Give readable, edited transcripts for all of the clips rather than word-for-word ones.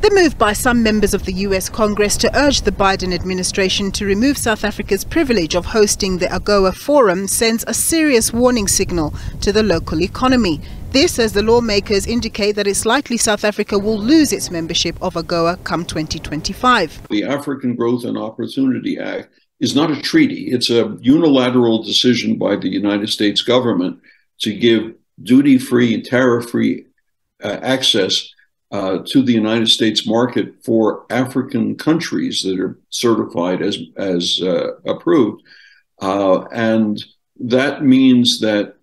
The move by some members of the US Congress to urge the Biden administration to remove South Africa's privilege of hosting the AGOA Forum sends a serious warning signal to the local economy. This as the lawmakers indicate that it's likely South Africa will lose its membership of AGOA come 2025. The African Growth and Opportunity Act is not a treaty. It's a unilateral decision by the United States government to give duty-free and tariff-free access to the United States market for African countries that are certified as approved. And that means that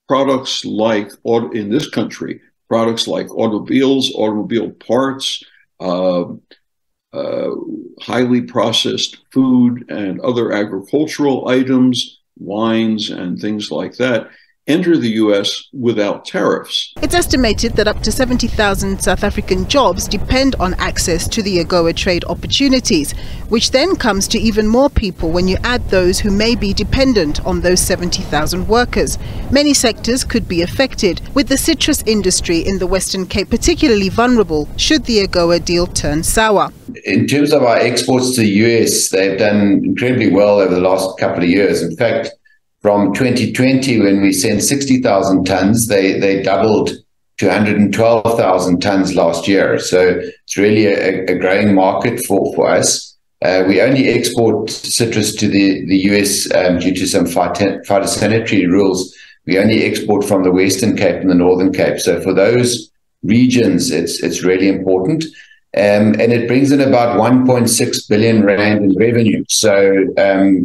products like, in this country, products like automobiles, automobile parts, highly processed food and other agricultural items, wines and things like that, enter the U.S. without tariffs. It's estimated that up to 70,000 South African jobs depend on access to the AGOA trade opportunities, which then comes to even more people when you add those who may be dependent on those 70,000 workers. Many sectors could be affected, with the citrus industry in the Western Cape particularly vulnerable should the AGOA deal turn sour. In terms of our exports to the U.S., they've done incredibly well over the last couple of years. In fact, from 2020, when we sent 60,000 tons, they doubled to 112,000 tons last year. So it's really a growing market for us. We only export citrus to the US due to some phytosanitary rules. We only export from the Western Cape and the Northern Cape. So for those regions, it's really important. And it brings in about 1.6 billion rand in revenue. So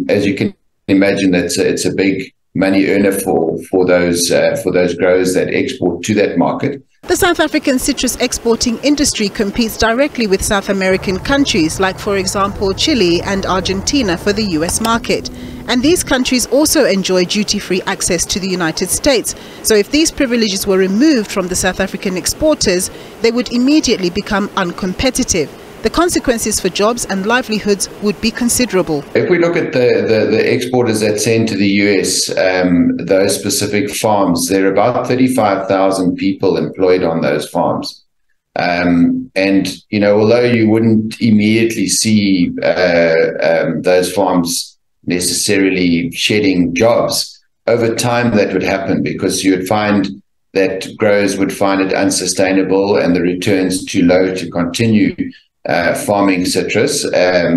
as you can imagine, it's a big money earner for those growers that export to that market. The South African citrus exporting industry competes directly with South American countries like, for example, Chile and Argentina for the US market. And these countries also enjoy duty-free access to the United States. So if these privileges were removed from the South African exporters, they would immediately become uncompetitive. The consequences for jobs and livelihoods would be considerable. If we look at the exporters that send to the US, those specific farms, there are about 35,000 people employed on those farms. And, you know, although you wouldn't immediately see those farms necessarily shedding jobs, over time that would happen because you would find that growers would find it unsustainable and the returns too low to continue farming citrus,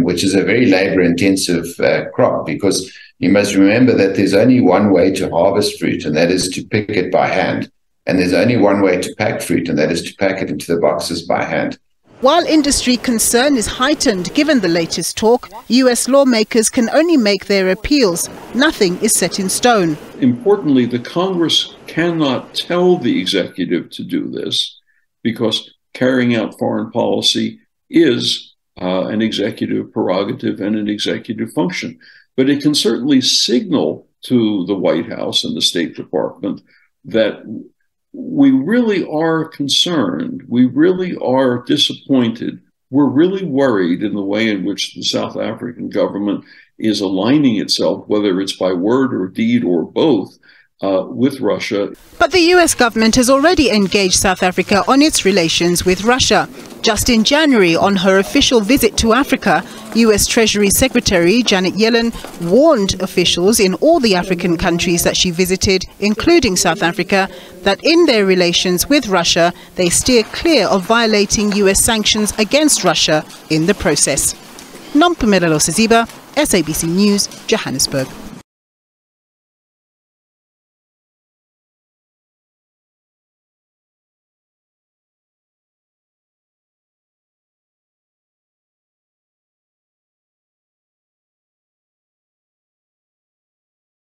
which is a very labor-intensive crop, because you must remember that there's only one way to harvest fruit, and that is to pick it by hand. And there's only one way to pack fruit, and that is to pack it into the boxes by hand. While industry concern is heightened given the latest talk, US lawmakers can only make their appeals. Nothing is set in stone. Importantly, the Congress cannot tell the executive to do this, because carrying out foreign policy is an executive prerogative and an executive function. But it can certainly signal to the White House and the State Department that we really are concerned, we really are disappointed, we're really worried in the way in which the South African government is aligning itself, whether it's by word or deed or both, with Russia. But the US government has already engaged South Africa on its relations with Russia. Just in January, on her official visit to Africa, US Treasury Secretary Janet Yellen warned officials in all the African countries that she visited, including South Africa, that in their relations with Russia, they steer clear of violating US sanctions against Russia in the process. Nompumelelo Siziba, SABC News, Johannesburg.